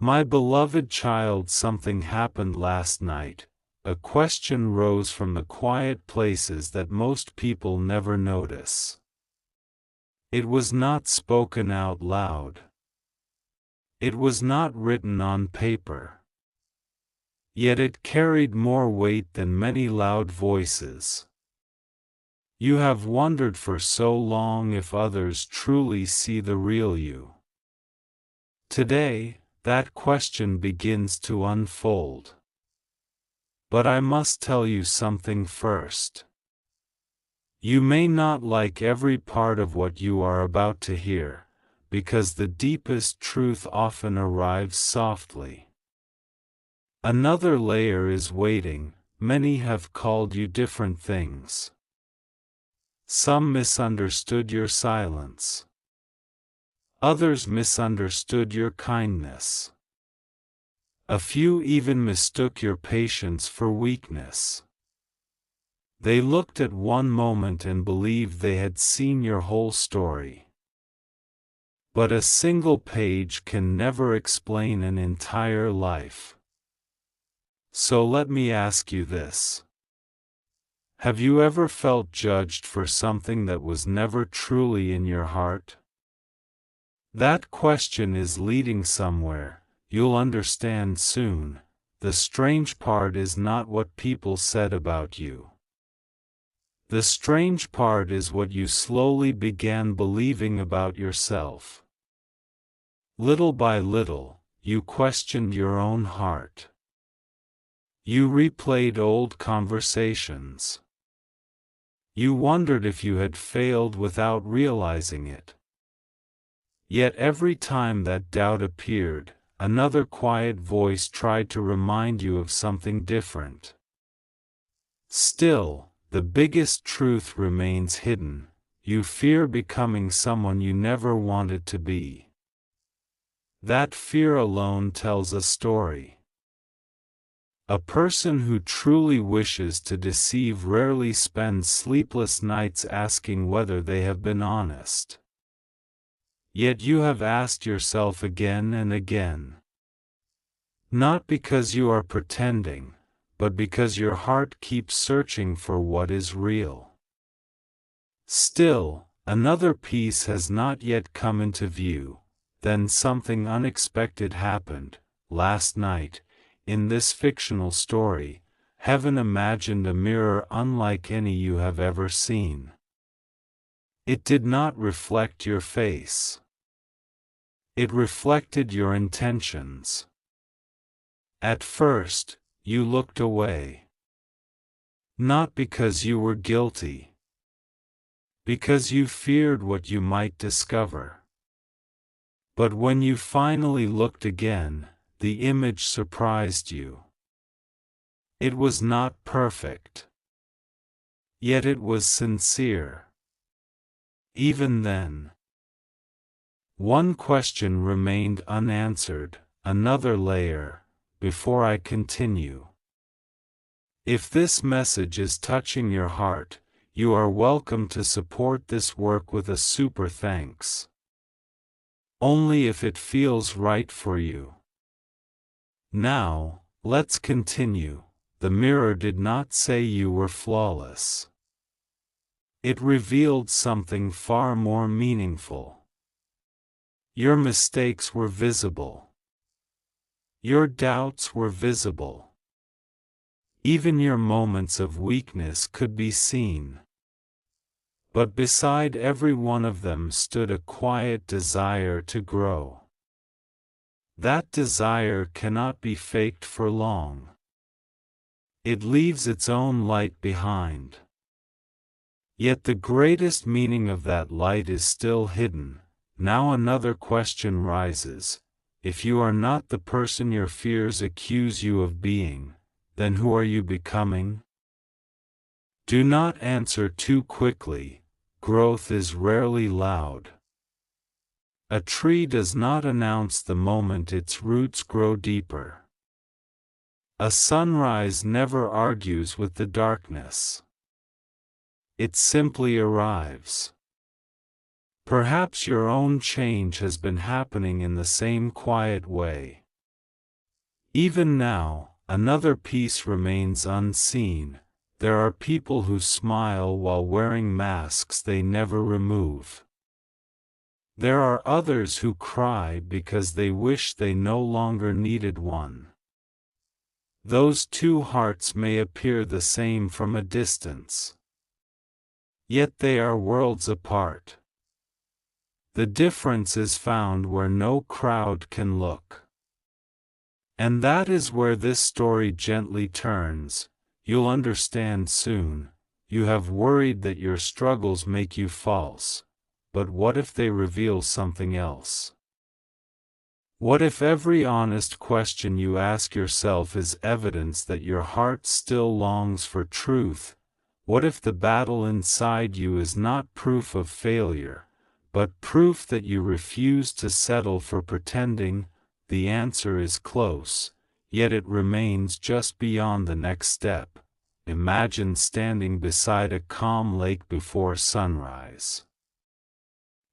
My beloved child, something happened last night. A question rose from the quiet places that most people never notice. It was not spoken out loud. It was not written on paper. Yet it carried more weight than many loud voices. You have wondered for so long if others truly see the real you. Today, that question begins to unfold. But I must tell you something first. You may not like every part of what you are about to hear, because the deepest truth often arrives softly. Another layer is waiting. Many have called you different things. Some misunderstood your silence. Others misunderstood your kindness. A few even mistook your patience for weakness. They looked at one moment and believed they had seen your whole story. But a single page can never explain an entire life. So let me ask you this. Have you ever felt judged for something that was never truly in your heart? That question is leading somewhere. You'll understand soon. The strange part is not what people said about you. The strange part is what you slowly began believing about yourself. Little by little, you questioned your own heart. You replayed old conversations. You wondered if you had failed without realizing it. Yet every time that doubt appeared, another quiet voice tried to remind you of something different. Still, the biggest truth remains hidden. You fear becoming someone you never wanted to be. That fear alone tells a story. A person who truly wishes to deceive rarely spends sleepless nights asking whether they have been honest. Yet you have asked yourself again and again. Not because you are pretending, but because your heart keeps searching for what is real. Still, another piece has not yet come into view. Then something unexpected happened. Last night, in this fictional story, heaven imagined a mirror unlike any you have ever seen. It did not reflect your face. It reflected your intentions. At first, you looked away. Not because you were guilty. Because you feared what you might discover. But when you finally looked again, the image surprised you. It was not perfect. Yet it was sincere. Even then, one question remained unanswered, another layer, before I continue. If this message is touching your heart, you are welcome to support this work with a super thanks. Only if it feels right for you. Now, let's continue. The mirror did not say you were flawless. It revealed something far more meaningful. Your mistakes were visible. Your doubts were visible. Even your moments of weakness could be seen. But beside every one of them stood a quiet desire to grow. That desire cannot be faked for long. It leaves its own light behind. Yet the greatest meaning of that light is still hidden. Now another question rises. If you are not the person your fears accuse you of being, then who are you becoming? Do not answer too quickly. Growth is rarely loud. A tree does not announce the moment its roots grow deeper. A sunrise never argues with the darkness. It simply arrives. Perhaps your own change has been happening in the same quiet way. Even now, another piece remains unseen. There are people who smile while wearing masks they never remove. There are others who cry because they wish they no longer needed one. Those two hearts may appear the same from a distance. Yet they are worlds apart. The difference is found where no crowd can look. And that is where this story gently turns. You'll understand soon. You have worried that your struggles make you false. But what if they reveal something else? What if every honest question you ask yourself is evidence that your heart still longs for truth? What if the battle inside you is not proof of failure, but proof that you refuse to settle for pretending? The answer is close, yet it remains just beyond the next step. Imagine standing beside a calm lake before sunrise.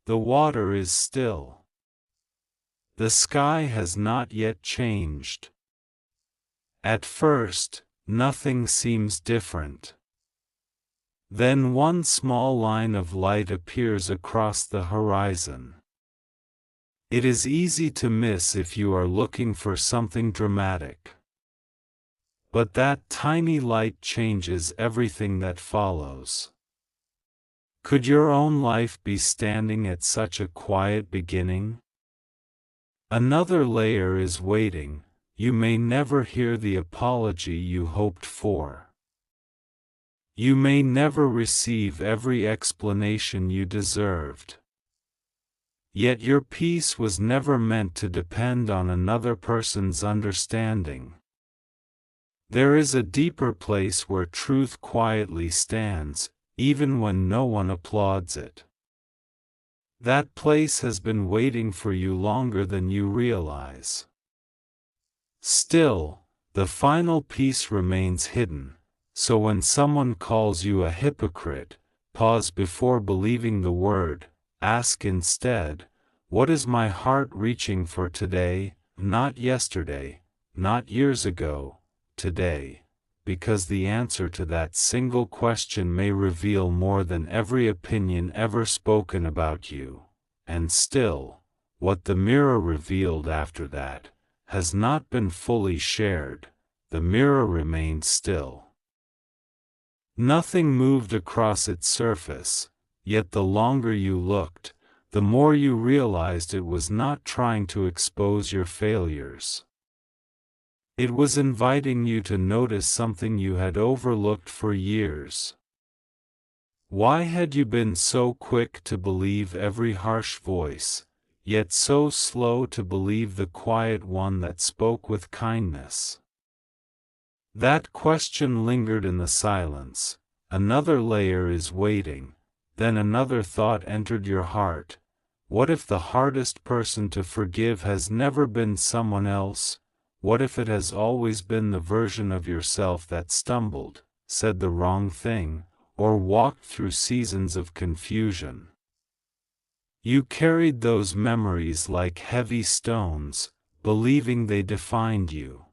The water is still. The sky has not yet changed. At first, nothing seems different. Then one small line of light appears across the horizon. It is easy to miss if you are looking for something dramatic. But that tiny light changes everything that follows. Could your own life be standing at such a quiet beginning? Another layer is waiting. You may never hear the apology you hoped for. You may never receive every explanation you deserved. Yet your peace was never meant to depend on another person's understanding. There is a deeper place where truth quietly stands, even when no one applauds it. That place has been waiting for you longer than you realize. Still, the final piece remains hidden, so when someone calls you a hypocrite, pause before believing the word. Ask instead, what is my heart reaching for today? Not yesterday, not years ago, today. Because the answer to that single question may reveal more than every opinion ever spoken about you. And still, what the mirror revealed after that has not been fully shared. The mirror remained still. Nothing moved across its surface. Yet the longer you looked, the more you realized it was not trying to expose your failures. It was inviting you to notice something you had overlooked for years. Why had you been so quick to believe every harsh voice, yet so slow to believe the quiet one that spoke with kindness? That question lingered in the silence. Another layer is waiting. Then another thought entered your heart. What if the hardest person to forgive has never been someone else? What if it has always been the version of yourself that stumbled, said the wrong thing, or walked through seasons of confusion? You carried those memories like heavy stones, believing they defined you.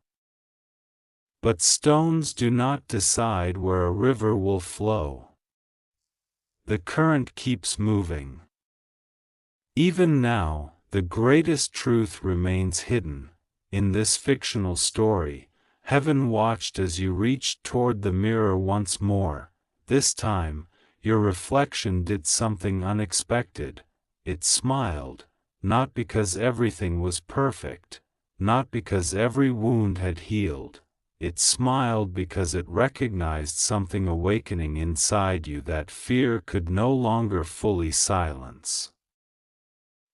But stones do not decide where a river will flow. The current keeps moving. Even now, the greatest truth remains hidden. In this fictional story, heaven watched as you reached toward the mirror once more. This time, your reflection did something unexpected. It smiled, not because everything was perfect, not because every wound had healed. It smiled because it recognized something awakening inside you that fear could no longer fully silence.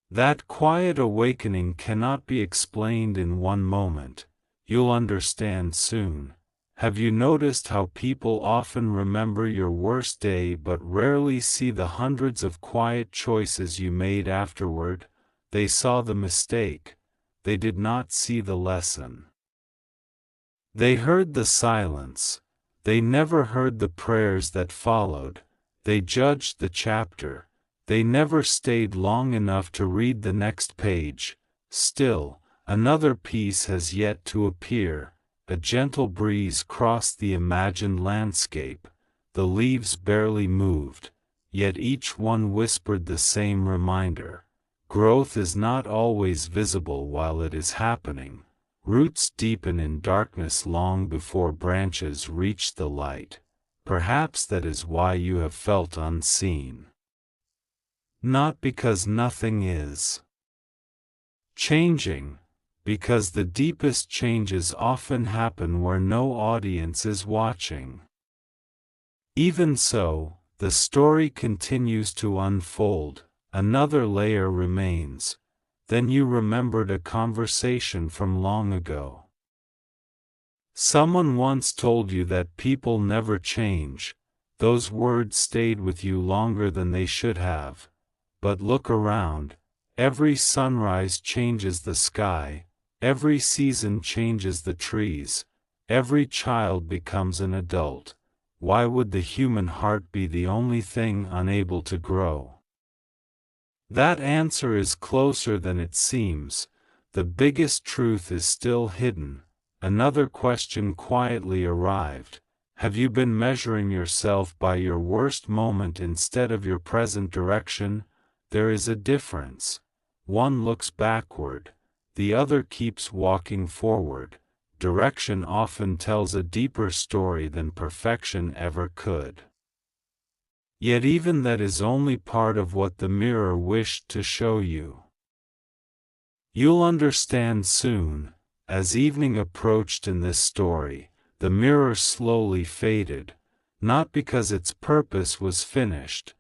That quiet awakening cannot be explained in one moment. You'll understand soon. Have you noticed how people often remember your worst day but rarely see the hundreds of quiet choices you made afterward? They saw the mistake. They did not see the lesson. They heard the silence. They never heard the prayers that followed. They judged the chapter. They never stayed long enough to read the next page. Still, Another piece has yet to appear. A gentle breeze crossed the imagined landscape. The leaves barely moved, yet each one whispered the same reminder. Growth is not always visible while it is happening. Roots deepen in darkness long before branches reach the light. Perhaps that is why you have felt unseen. Not because nothing is changing, because the deepest changes often happen where no audience is watching. Even so, the story continues to unfold. Another layer remains. Then you remembered a conversation from long ago. Someone once told you that people never change. Those words stayed with you longer than they should have. But look around. Every sunrise changes the sky. Every season changes the trees. Every child becomes an adult. Why would the human heart be the only thing unable to grow? That answer is closer than it seems. The biggest truth is still hidden. Another question quietly arrived. Have you been measuring yourself by your worst moment instead of your present direction? There is a difference. One looks backward. The other keeps walking forward. Direction often tells a deeper story than perfection ever could. Yet even that is only part of what the mirror wished to show you. You'll understand soon. As evening approached in this story, the mirror slowly faded, not because its purpose was finished,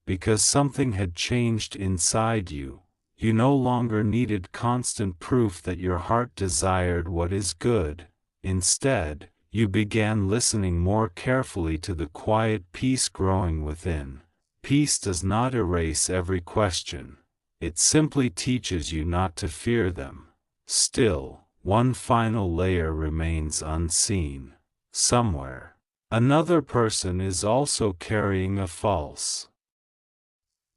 because something had changed inside you. You no longer needed constant proof that your heart desired what is good. Instead, you began listening more carefully to the quiet peace growing within. Peace does not erase every question. It simply teaches you not to fear them. Still, one final layer remains unseen. Somewhere, another person is also carrying a false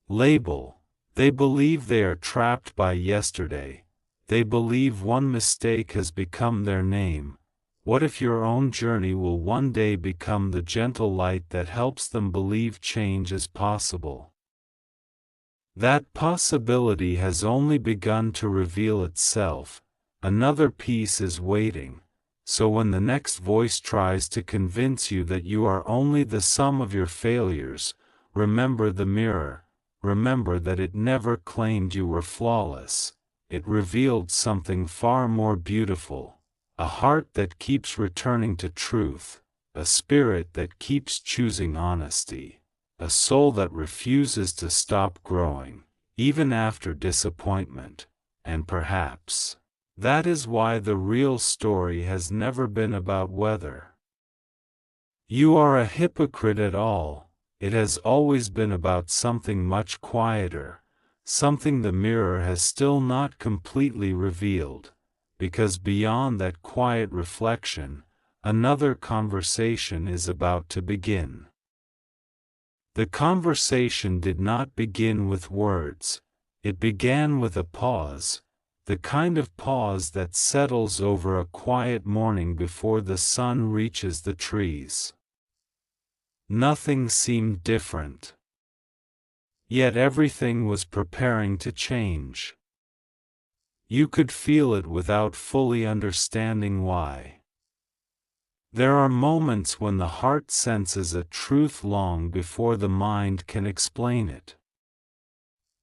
label. They believe they are trapped by yesterday. They believe one mistake has become their name. What if your own journey will one day become the gentle light that helps them believe change is possible? That possibility has only begun to reveal itself. Another piece is waiting. So when the next voice tries to convince you that you are only the sum of your failures, remember the mirror. Remember that it never claimed you were flawless. It revealed something far more beautiful. A heart that keeps returning to truth. A spirit that keeps choosing honesty. A soul that refuses to stop growing, even after disappointment. And perhaps that is why the real story has never been about whether you are a hypocrite at all. It has always been about something much quieter, something the mirror has still not completely revealed, because beyond that quiet reflection, another conversation is about to begin. The conversation did not begin with words. It began with a pause, the kind of pause that settles over a quiet morning before the sun reaches the trees. Nothing seemed different. Yet everything was preparing to change. You could feel it without fully understanding why. There are moments when the heart senses a truth long before the mind can explain it.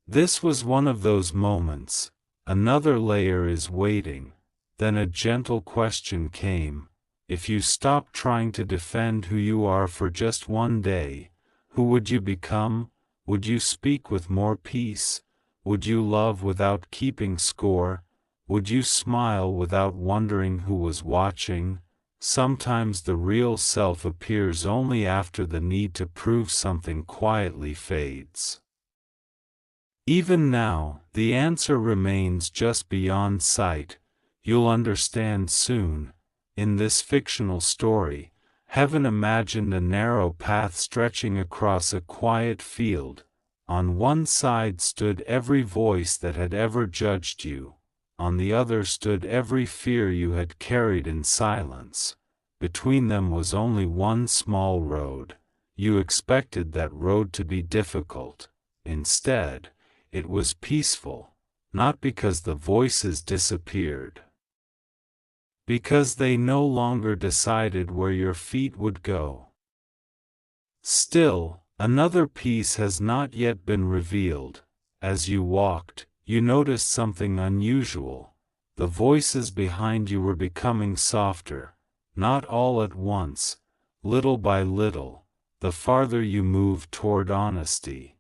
This was one of those moments. Another layer is waiting. Then a gentle question came. If you stopped trying to defend who you are for just one day, who would you become? Would you speak with more peace? Would you love without keeping score? Would you smile without wondering who was watching? Sometimes the real self appears only after the need to prove something quietly fades. Even now, the answer remains just beyond sight. You'll understand soon. In this fictional story, heaven imagined a narrow path stretching across a quiet field. On one side stood every voice that had ever judged you. on the other stood every fear you had carried in silence. Between them was only one small road. You expected that road to be difficult. Instead, it was peaceful, not because the voices disappeared, because they no longer decided where your feet would go. Still, another piece has not yet been revealed. As you walked, you noticed something unusual. The voices behind you were becoming softer, not all at once, little by little, the farther you moved toward honesty.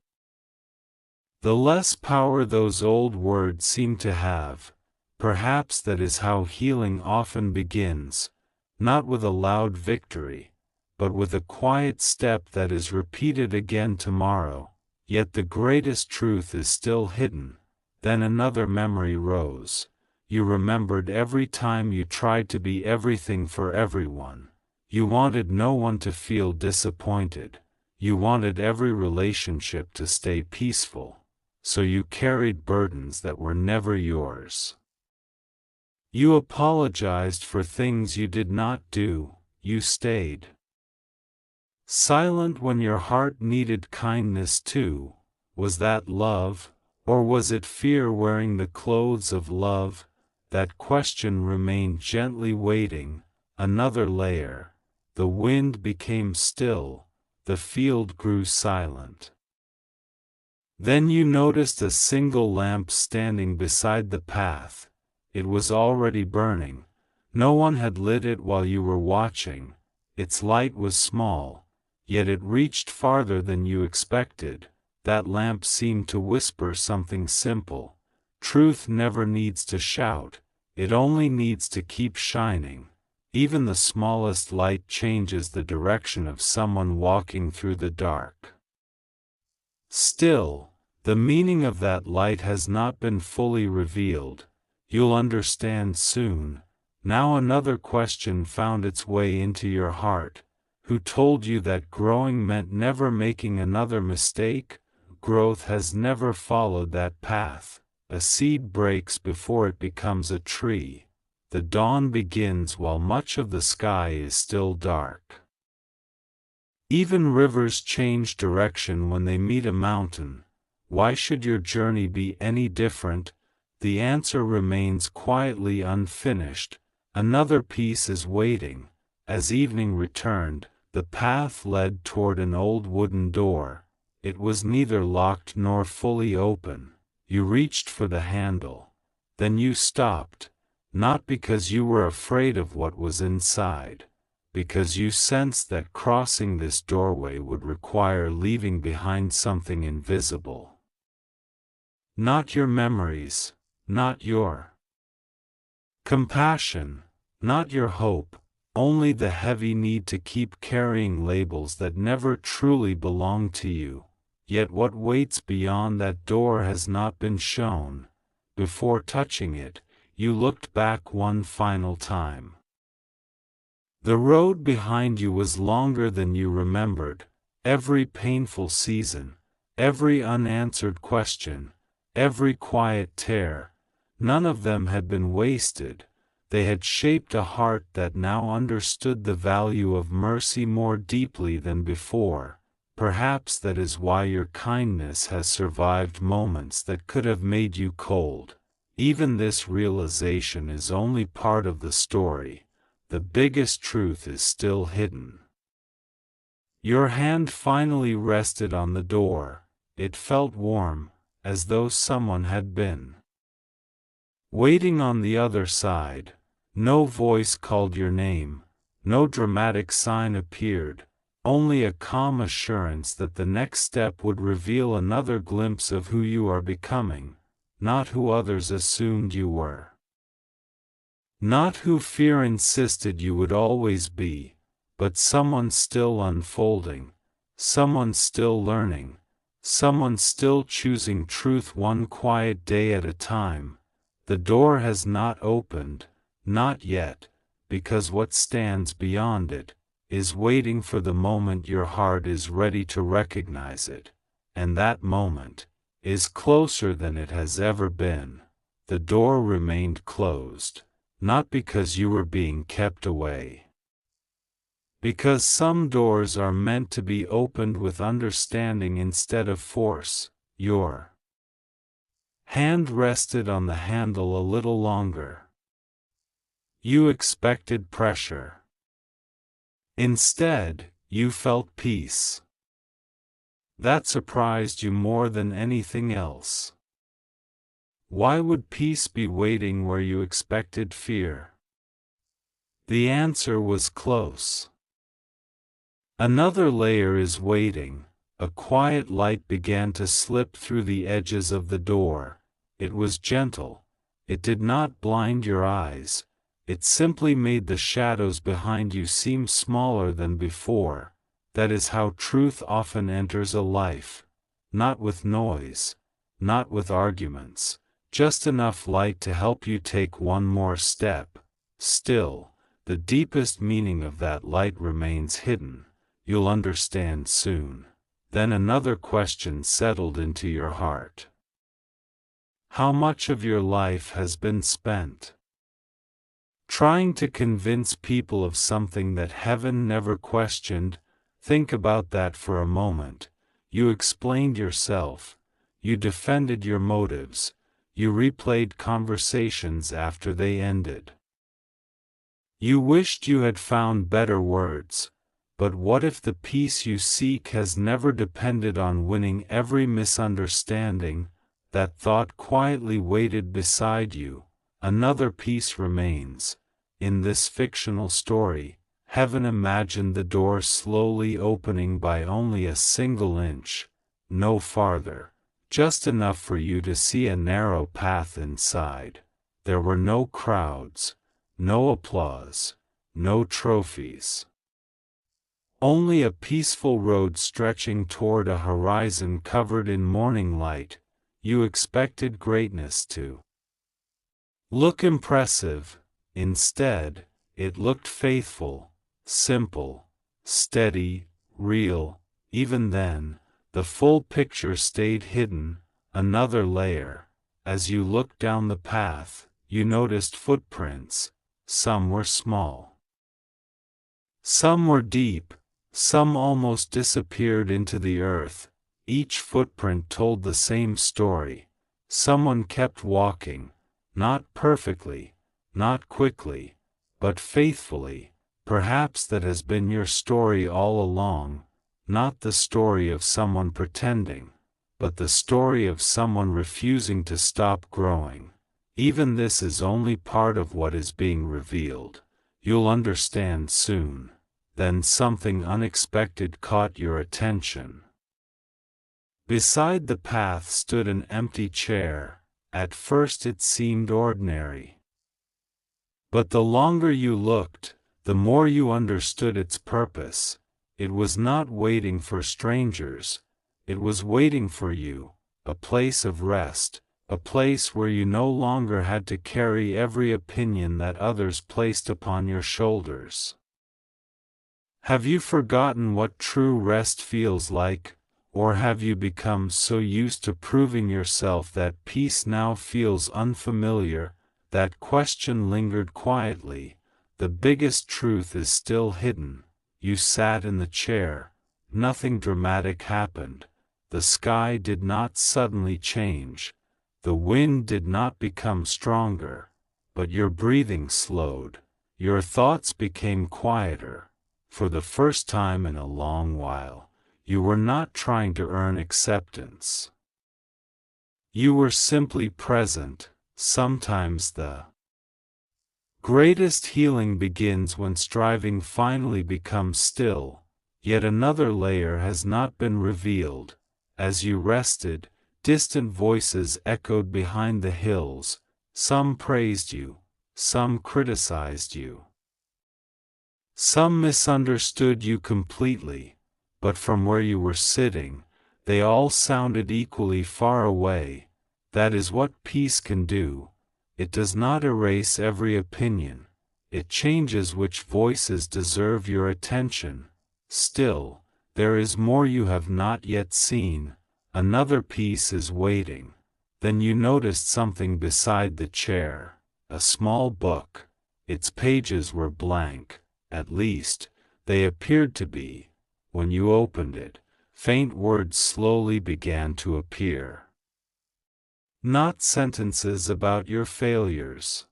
The less power those old words seem to have. Perhaps that is how healing often begins, not with a loud victory, but with a quiet step that is repeated again tomorrow. Yet the greatest truth is still hidden. Then another memory rose. You remembered every time you tried to be everything for everyone. You wanted no one to feel disappointed. You wanted every relationship to stay peaceful. So you carried burdens that were never yours. You apologized for things you did not do. You stayed silent when your heart needed kindness too. Was that love, or was it fear wearing the clothes of love? That question remained gently waiting. Another layer. The wind became still. The field grew silent. Then you noticed a single lamp standing beside the path. It was already burning. No one had lit it while you were watching. Its light was small, yet it reached farther than you expected. That lamp seemed to whisper something simple. Truth never needs to shout. It only needs to keep shining. Even the smallest light changes the direction of someone walking through the dark. Still, the meaning of that light has not been fully revealed. You'll understand soon. Now another question found its way into your heart. Who told you that growing meant never making another mistake? Growth has never followed that path. A seed breaks before it becomes a tree. The dawn begins while much of the sky is still dark. Even rivers change direction when they meet a mountain. Why should your journey be any different? The answer remains quietly unfinished. Another piece is waiting. As evening returned, the path led toward an old wooden door. It was neither locked nor fully open. You reached for the handle. Then you stopped, not because you were afraid of what was inside, because you sensed that crossing this doorway would require leaving behind something invisible. Not your memories, not your compassion, not your hope, only the heavy need to keep carrying labels that never truly belong to you. Yet what waits beyond that door has not been shown. Before touching it, you looked back one final time. The road behind you was longer than you remembered. Every painful season, every unanswered question, every quiet tear, none of them had been wasted. They had shaped a heart that now understood the value of mercy more deeply than before. Perhaps that is why your kindness has survived moments that could have made you cold. Even this realization is only part of the story. The biggest truth is still hidden. Your hand finally rested on the door. It felt warm, as though someone had been waiting on the other side. No voice called your name. No dramatic sign appeared. Only a calm assurance that the next step would reveal another glimpse of who you are becoming, not who others assumed you were. Not who fear insisted you would always be, but someone still unfolding, someone still learning, someone still choosing truth one quiet day at a time. The door has not opened, not yet, because what stands beyond it is waiting for the moment your heart is ready to recognize it, and that moment is closer than it has ever been. the door remained closed, not because you were being kept away. Because some doors are meant to be opened with understanding instead of force. Your hand rested on the handle a little longer. You expected pressure. Instead, you felt peace. That surprised you more than anything else. Why would peace be waiting where you expected fear? The answer was close. Another layer is waiting. A quiet light began to slip through the edges of the door. It was gentle. It did not blind your eyes. It simply made the shadows behind you seem smaller than before. That is how truth often enters a life. Not with noise, not with arguments, just enough light to help you take one more step. Still, the deepest meaning of that light remains hidden. You'll understand soon. Then another question settled into your heart. How much of your life has been spent trying to convince people of something that heaven never questioned? Think about that for a moment. You explained yourself. You defended your motives. You replayed conversations after they ended. You wished you had found better words. But what if the peace you seek has never depended on winning every misunderstanding? That thought quietly waited beside you. Another peace remains. In this fictional story, heaven imagined the door slowly opening by only a single inch, no farther, just enough for you to see a narrow path inside. There were no crowds, no applause, no trophies. Only a peaceful road stretching toward a horizon covered in morning light. You expected greatness to look impressive. Instead, it looked faithful, simple, steady, real. Even then, the full picture stayed hidden. Another layer. As you looked down the path, you noticed footprints. Some were small. Some were deep. Some almost disappeared into the earth. Each footprint told the same story. Someone kept walking, not perfectly, not quickly, but faithfully. Perhaps that has been your story all along, not the story of someone pretending, but the story of someone refusing to stop growing. Even this is only part of what is being revealed. You'll understand soon. Then something unexpected caught your attention. Beside the path stood an empty chair. At first it seemed ordinary. But the longer you looked, the more you understood its purpose. It was not waiting for strangers. It was waiting for you, a place of rest, a place where you no longer had to carry every opinion that others placed upon your shoulders. Have you forgotten what true rest feels like, or have you become so used to proving yourself that peace now feels unfamiliar? That question lingered quietly. The biggest truth is still hidden. You sat in the chair. Nothing dramatic happened. The sky did not suddenly change. The wind did not become stronger. But your breathing slowed. Your thoughts became quieter. For the first time in a long while, you were not trying to earn acceptance. You were simply present. Sometimes the greatest healing begins when striving finally becomes still. Yet another layer has not been revealed. As you rested, distant voices echoed behind the hills. Some praised you, some criticized you. Some misunderstood you completely, but from where you were sitting, they all sounded equally far away. That is what peace can do. It does not erase every opinion. It changes which voices deserve your attention. Still, there is more you have not yet seen. Another peace is waiting. Then you noticed something beside the chair, a small book. Its pages were blank, at least, they appeared to be. When you opened it, faint words slowly began to appear. Not sentences about your failures.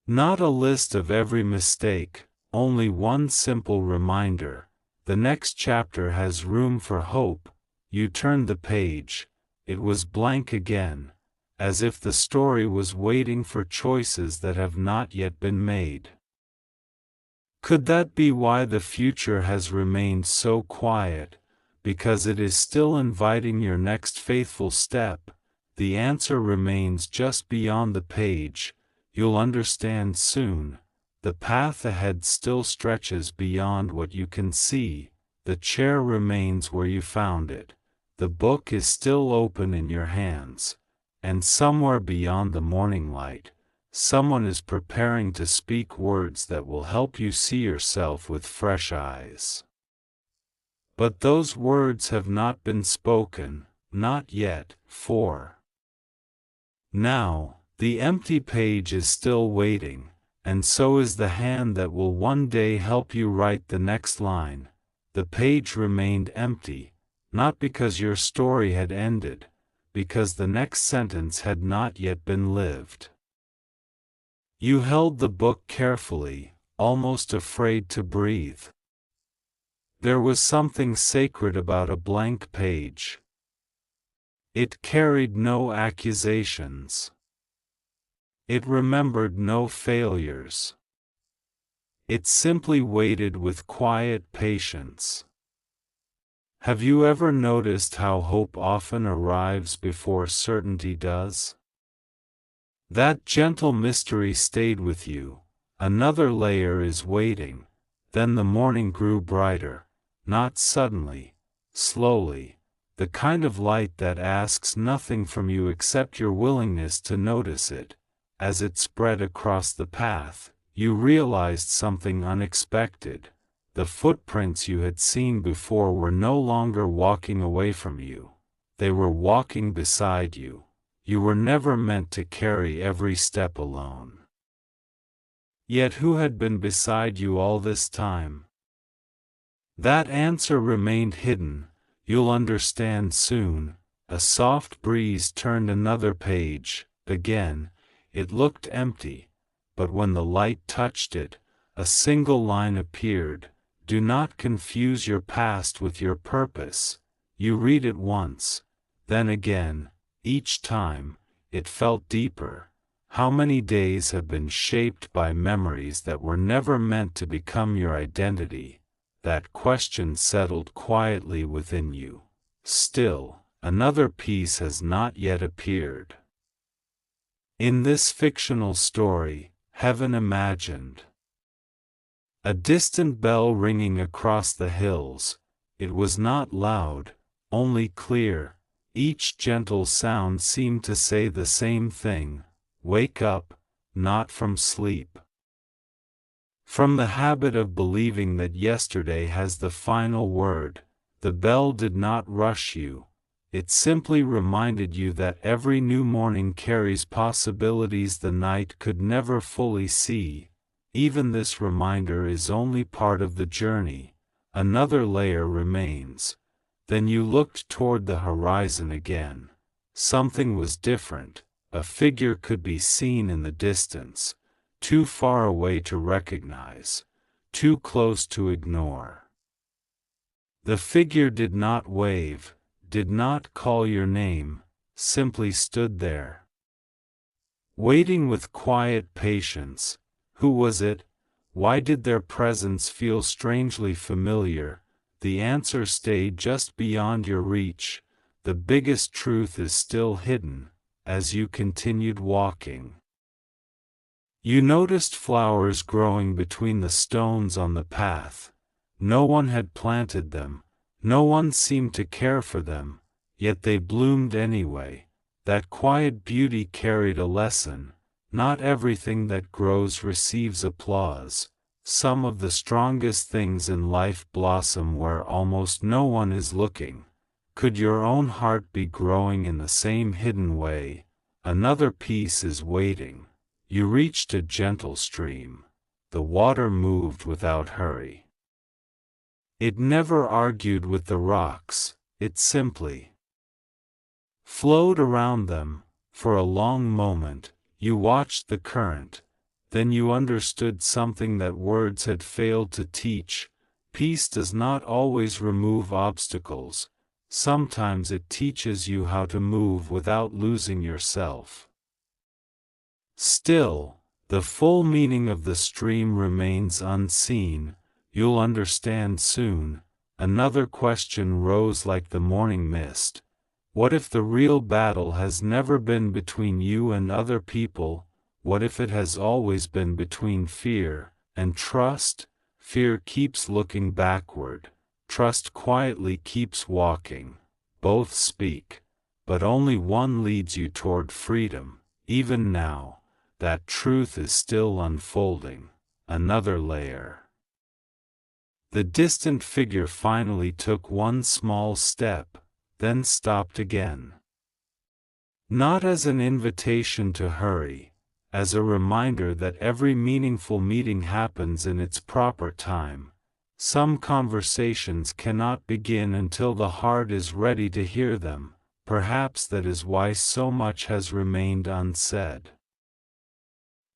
Not a list of every mistake, only one simple reminder. The next chapter has room for hope. You turned the page. It was blank again, as if the story was waiting for choices that have not yet been made. Could that be why the future has remained so quiet? Because it is still inviting your next faithful step? The answer remains just beyond the page. You'll understand soon. The path ahead still stretches beyond what you can see. The chair remains where you found it. The book is still open in your hands. And somewhere beyond the morning light, someone is preparing to speak words that will help you see yourself with fresh eyes. But those words have not been spoken, not yet, for now, the empty page is still waiting, and so is the hand that will one day help you write the next line. The page remained empty, not because your story had ended, because the next sentence had not yet been lived. You held the book carefully, almost afraid to breathe. There was something sacred about a blank page. It carried no accusations. It remembered no failures. It simply waited with quiet patience. Have you ever noticed how hope often arrives before certainty does? That gentle mystery stayed with you. Another layer is waiting. Then the morning grew brighter, not suddenly, slowly, the kind of light that asks nothing from you except your willingness to notice it. As it spread across the path, you realized something unexpected. The footprints you had seen before were no longer walking away from you. They were walking beside you. You were never meant to carry every step alone. Yet who had been beside you all this time? That answer remained hidden. You'll understand soon. A soft breeze turned another page. Again, it looked empty, but when the light touched it, a single line appeared. Do not confuse your past with your purpose. You read it once, then again. Each time, it felt deeper. How many days have been shaped by memories that were never meant to become your identity? That question settled quietly within you. Still, another piece has not yet appeared. In this fictional story, heaven imagined. A distant bell ringing across the hills. It was not loud, only clear. Each gentle sound seemed to say the same thing: wake up, not from sleep. From the habit of believing that yesterday has the final word, the bell did not rush you. It simply reminded you that every new morning carries possibilities the night could never fully see. Even this reminder is only part of the journey. Another layer remains. Then you looked toward the horizon again. Something was different. A figure could be seen in the distance, too far away to recognize, too close to ignore. The figure did not wave, did not call your name, simply stood there, waiting with quiet patience. Who was it? Why did their presence feel strangely familiar? The answer stayed just beyond your reach. The biggest truth is still hidden. As you continued walking, you noticed flowers growing between the stones on the path. No one had planted them. No one seemed to care for them. Yet they bloomed anyway. That quiet beauty carried a lesson. Not everything that grows receives applause. Some of the strongest things in life blossom where almost no one is looking. Could your own heart be growing in the same hidden way? Another piece is waiting. You reached a gentle stream. The water moved without hurry. It never argued with the rocks, it simply flowed around them. For a long moment, you watched the current. Then you understood something that words had failed to teach. Peace does not always remove obstacles. Sometimes it teaches you how to move without losing yourself. Still, the full meaning of the stream remains unseen. You'll understand soon. Another question rose like the morning mist. What if the real battle has never been between you and other people? What if it has always been between fear and trust? Fear keeps looking backward. Trust quietly keeps walking. Both speak, but only one leads you toward freedom. Even now, that truth is still unfolding. Another layer. The distant figure finally took one small step, then stopped again. Not as an invitation to hurry, as a reminder that every meaningful meeting happens in its proper time. Some conversations cannot begin until the heart is ready to hear them. Perhaps that is why so much has remained unsaid.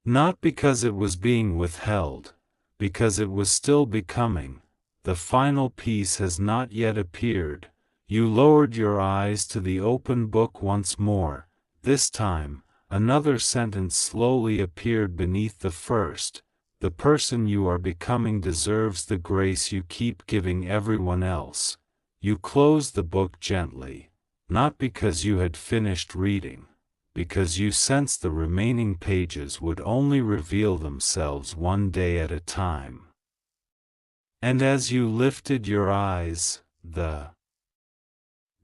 Not because it was being withheld, because it was still becoming. The final piece has not yet appeared. You lowered your eyes to the open book once more. This time, another sentence slowly appeared beneath the first. The person you are becoming deserves the grace you keep giving everyone else. You closed the book gently, not because you had finished reading, because you sensed the remaining pages would only reveal themselves one day at a time. And as you lifted your eyes, the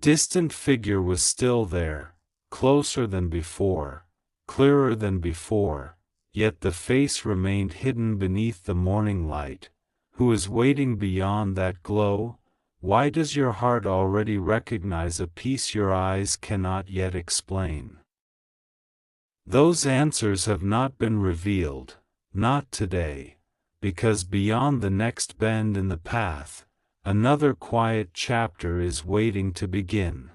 distant figure was still there, closer than before, clearer than before. Yet the face remained hidden beneath the morning light. Who is waiting beyond that glow? Why does your heart already recognize a peace your eyes cannot yet explain? Those answers have not been revealed, not today, because beyond the next bend in the path, another quiet chapter is waiting to begin.